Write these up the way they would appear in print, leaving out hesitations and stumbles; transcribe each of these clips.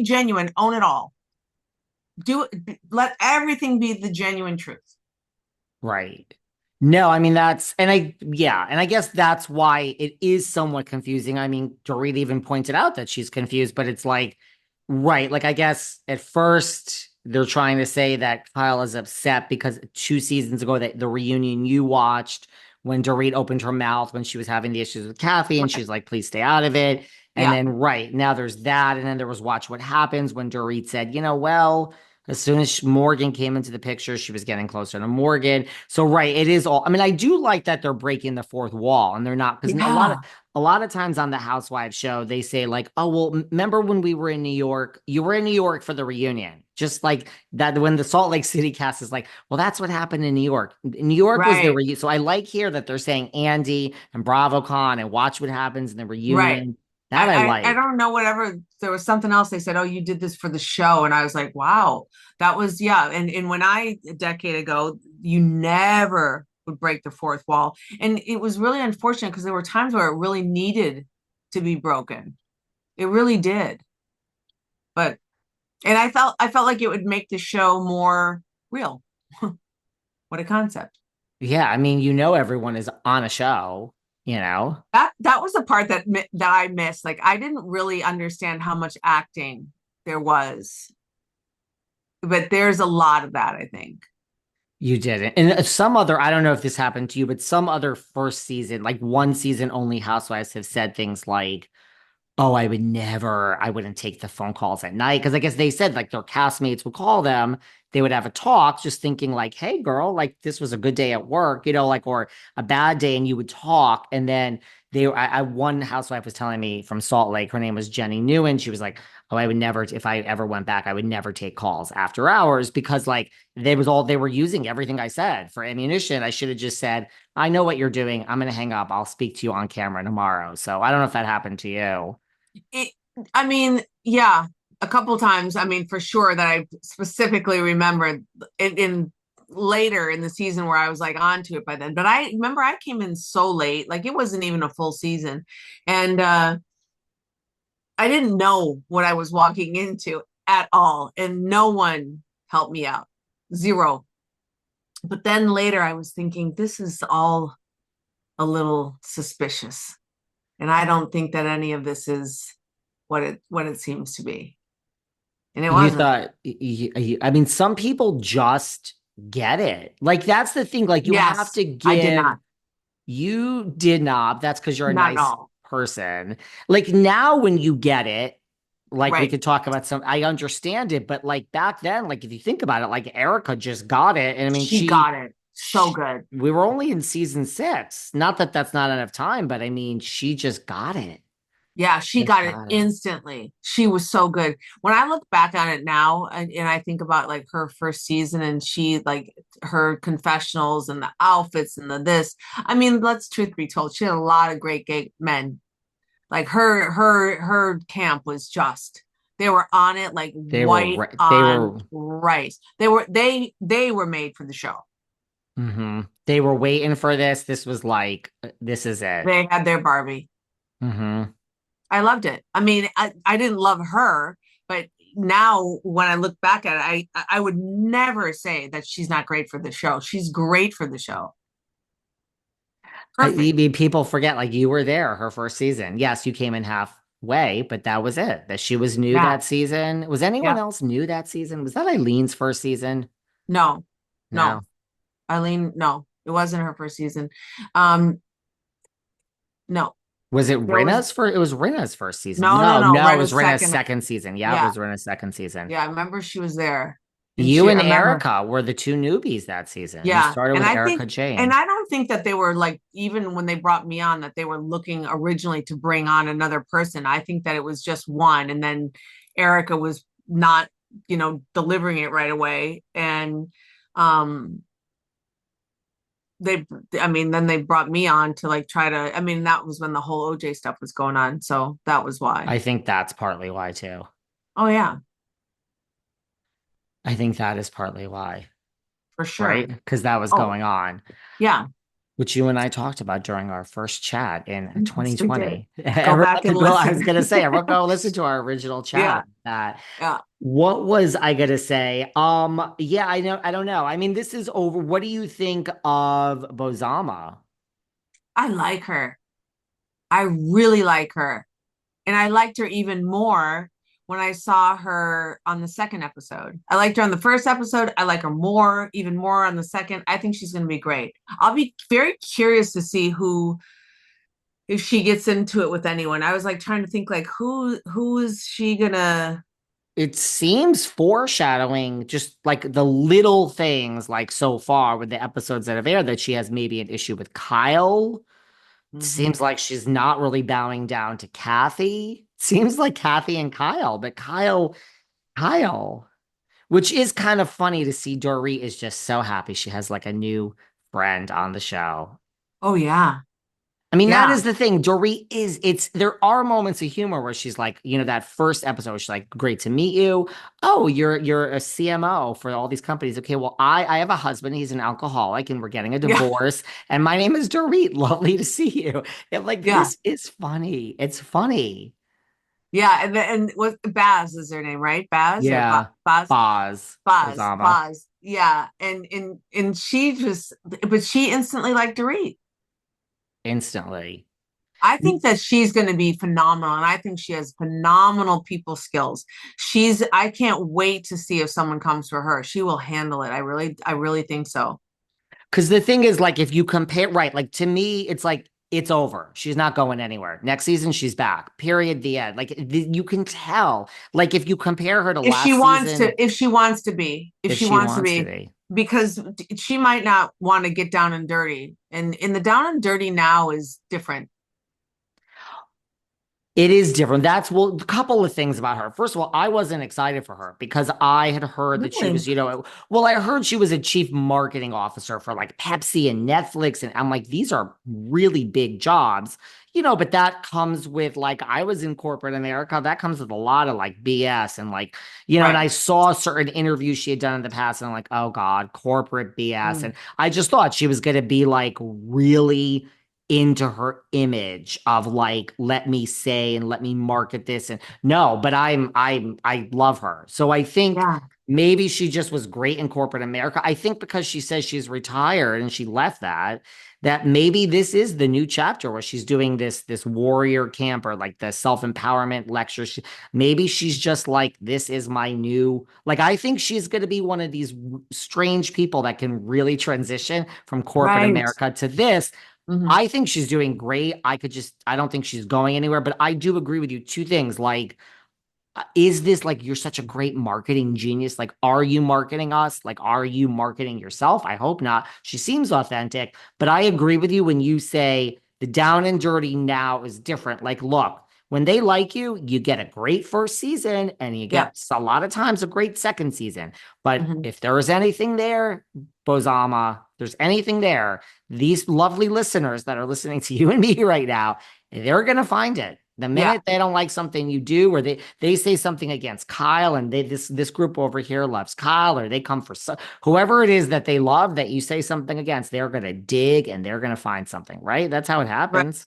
genuine, own it all. Let everything be the genuine truth. Right. No, I mean and I guess that's why it is somewhat confusing. I mean, Dorit even pointed out that she's confused, but it's like, right, like I guess at first they're trying to say that Kyle is upset because 2 seasons ago that the reunion you watched when Dorit opened her mouth when she was having the issues with Kathy and Right. she's like, please stay out of it. And Yeah. then right now there's that, and then there was Watch What Happens when Dorit said, well. As soon as Morgan came into the picture, she was getting closer to Morgan. So right, it is all. I mean, I do like that they're breaking the fourth wall, and they're not because Yeah. a lot of times on the Housewives show they say like, "Oh well, remember when we were in New York? You were in New York for the reunion." Just like that, when the Salt Lake City cast is like, "Well, that's what happened in New York. New York was the Right. reunion." So I like here that they're saying Andy and BravoCon and watch what happens in the Right. reunion. That I I like. don't know, whatever. There was something else they said, oh, you did this for the show. And I was like, wow, that was, yeah. And when a decade ago, you never would break the fourth wall. And it was really unfortunate because there were times where it really needed to be broken. It really did. But, and I felt like it would make the show more real. What a concept. Yeah, I mean, everyone is on a show, you know. That was the part that I missed. Like I didn't really understand how much acting there was, but there's a lot of that, I think. You didn't. And some other, I don't know if this happened to you, but some other first season, like one season only housewives have said things like, oh, I wouldn't take the phone calls at night. Cause I guess they said like their castmates would call them, they would have a talk, just thinking like, hey, girl, like this was a good day at work, like, or a bad day. And you would talk. And then one housewife was telling me from Salt Lake, her name was Jenny Newen. She was like, oh, I would never, if I ever went back, I would never take calls after hours because like they were using everything I said for ammunition. I should have just said, I know what you're doing. I'm going to hang up. I'll speak to you on camera tomorrow. So I don't know if that happened to you. It, I mean, yeah, a couple times. I mean, for sure that I specifically remembered in later in the season where I was like onto it by then. But I remember I came in so late, like it wasn't even a full season, and I didn't know what I was walking into at all, and no one helped me out, zero. But then later I was thinking, this is all a little suspicious. And I don't think that any of this is what it seems to be. And it You wasn't. thought, I mean, some people just get it. Like, that's the thing. Like, Yes, I did not. you did not. That's because you're a Not at nice all. person. Like, now when you get it, like, we Right. could talk about I understand it, but like back then, like, if you think about it, like, Erika just got it. And I mean, She got it so good. we were only in season 6. Not that that's not enough time, but I mean, she just got it. Yeah, she Just got it got it. instantly. She was so good. When I look back on it now and I think about like her first season and she like her confessionals and the outfits and the this, I mean, let's truth be told, she had a lot of great gay men. Like her camp was just they were on it like white They on were rice. They were made for the show. They were waiting for this. This was like, this is it. They had their Barbie. Hmm. I loved it. I mean, I didn't love her, but now when I look back at it, I would never say that she's not great for the show. She's great for the show. I Perfect. mean, people forget, like, you were there her first season. Yes, you came in halfway, but that was it. That she was new Yeah. that season. Was anyone Yeah. else new that season? Was that Eileen's first season? No. No. No. Eileen, no. It wasn't her first season. Um, no. Was it There was Rinna's first? It was Rinna's first season. no, no, No, no. no, it Right a was Rinna's second. second season. Yeah, it Yeah. was Rinna's second season. Yeah. I remember she was there. And You I and remember, Erica were the two newbies that season. You yeah. started And with I Erica think, and Jayne. I don't think that they were like, even when they brought me on, that they were looking originally to bring on another person. I think that it was just one. And then Erica was not, delivering it right away. And, um, they, I mean, then they brought me on to like try to, I mean, that was when the whole OJ stuff was going on. So that was why. I think that's partly why too. Oh, yeah, I think that is partly why, for right? sure. Because that was Oh, going on. yeah. which you and I talked about during our first chat in Yes, we did. 2020. Go Everyone back and can go, I was listen. gonna say, everyone go listen to our original chat. Yeah, That yeah. what was I gonna say? Yeah, I don't know. I mean, this is over. What do you think of Bozama? I like her. I really like her. And I liked her even more when I saw her on the second episode. I liked her on the first episode. I like her more, even more on the second. I think she's going to be great. I'll be very curious to see who, if she gets into it with anyone. I was like trying to think like who is she gonna. It seems foreshadowing just like the little things like so far with the episodes that have aired that she has maybe an issue with Kyle. Seems Mhm. like she's not really bowing down to Kathy. Seems like Kathy and Kyle, but Kyle, which is kind of funny to see. Dorit is just so happy she has like a new friend on the show. Oh yeah. I mean, that Yeah. is the thing. Dorit is, it's, there are moments of humor where she's like, that first episode, she's like, great to meet you. Oh, you're a CMO for all these companies. Okay, well, I have a husband, he's an alcoholic, and we're getting a Yeah. divorce. And my name is Dorit. Lovely to see you. And like, Yeah. this is funny. It's funny. Yeah. And what Baz is her name, right? Baz or Yeah. Baz? Boz. Baz. Ozama. Baz. Yeah. And she just but she instantly liked Dorit. Instantly. I think that she's going to be phenomenal, and I think she has phenomenal people skills. I can't wait to see if someone comes for her. She will handle it. I really think so. Because the thing is, like, if you compare, right, like to me, it's like, it's over. She's not going anywhere. Next season, she's back. Period. The end. Like, you can tell. Like, if you compare her to last season, If she wants to be, if if she she wants to wants to be, be. because she might not want to get down and dirty. And in the down and dirty now is different. It is different. That's well, a couple of things about her. First of all, I wasn't excited for her because I had heard that she Really? was, well, I heard she was a chief marketing officer for like Pepsi and Netflix. And I'm like, these are really big jobs, but that comes with like, I was in corporate America. That comes with a lot of like BS and like, and Right. I saw certain interviews she had done in the past and I'm like, oh God, corporate BS. Mm. And I just thought she was going to be like really into her image of like let me say and let me market this and no, but I love her. So I think Yeah. maybe she just was great in corporate America. I think because she says she's retired and she left that maybe this is the new chapter where she's doing this warrior camp or like the self-empowerment lecture. Maybe she's just like this is my new, like I think she's going to be one of these strange people that can really transition from corporate Right. America to this. Hmm. I think she's doing great. I don't think she's going anywhere, but I do agree with you. Two things like, is this like you're such a great marketing genius? Like, are you marketing us? Like, are you marketing yourself? I hope not. She seems authentic, but I agree with you when you say the down and dirty now is different. Like, look, when they like you, you get a great first season and you Yeah. get a lot of times a great second season. But Hmm. if there is anything there, Bozama, there's anything there, these lovely listeners that are listening to you and me right now, they're going to find it. The Yeah. minute they don't like something you do, or they say something against Kyle, and this group over here loves Kyle, or they come for whoever it is that they love that you say something against, they're gonna dig and they're gonna find something, right? That's how it Right. happens.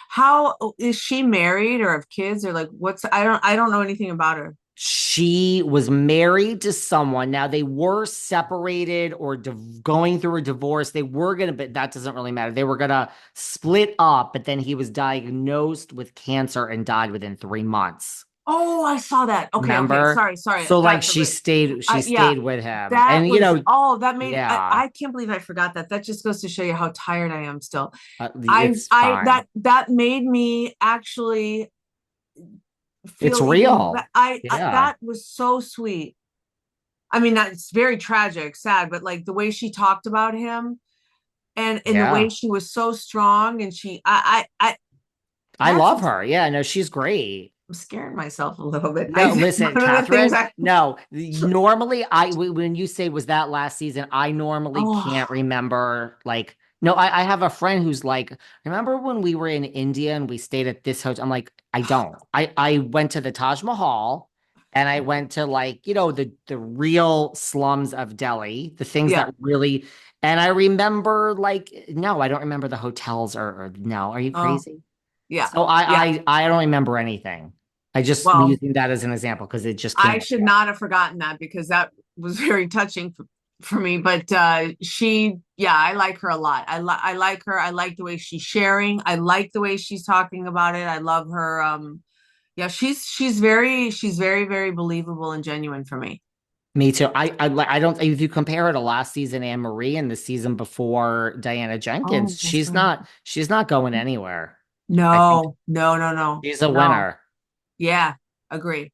How is she married or have kids or like what's I don't know anything about her. She was married to someone. Now they were separated or going through a divorce. They were gonna, but that doesn't really matter. They were gonna split up, but then he was diagnosed with cancer and died within 3 months. Oh, I saw that. Okay, okay. Remember? Sorry. So like Got she stayed, she yeah. stayed with him. That And was that made yeah, I can't believe I forgot that. That just goes to show you how tired I am still. it's I fine. that made me actually It's feel even real. Yeah. that was so sweet. I mean, that's very tragic, sad, but like the way she talked about him and the way Yeah. she was so strong and I I that's love her. Yeah, no, she's great. I'm scaring myself a little bit. I No, think listen, one of the things Catherine. I No, normally when you say was that last season, I normally can't oh remember. Like, no, I have a friend who's like, remember when we were in India and we stayed at this hotel? I'm like, I don't. I went to the Taj Mahal and I went to like, the real slums of Delhi, the things Yeah. that really, and I remember like, no, I don't remember the hotels or no, are you Oh, crazy? yeah. So Yeah. I don't remember anything. I just Well, using that as an example because it just came I up. should not have forgotten that because that was very touching for me. But yeah, I like her a lot. I like her. I like the way she's sharing. I like the way she's talking about it. I love her. Yeah, she's very, very believable and genuine for me. Me too. I don't, if you compare her to last season Anne Marie and the season before Diana Oh, Jenkins, that's she's right. not she's not going anywhere. I think No, no, no, no, she's a no. winner. Yeah, agree.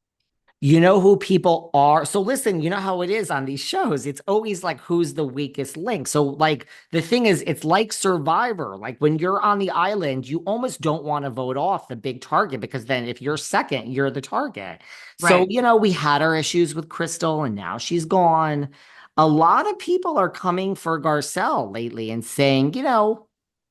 You know who people are. So listen, you know how it is on these shows. It's always like who's the weakest link. So like the thing is, it's like Survivor. Like when you're on the island, you almost don't want to vote off the big target because then if you're second, you're the target. So, Right. we had our issues with Crystal and now she's gone. A lot of people are coming for Garcelle lately and saying,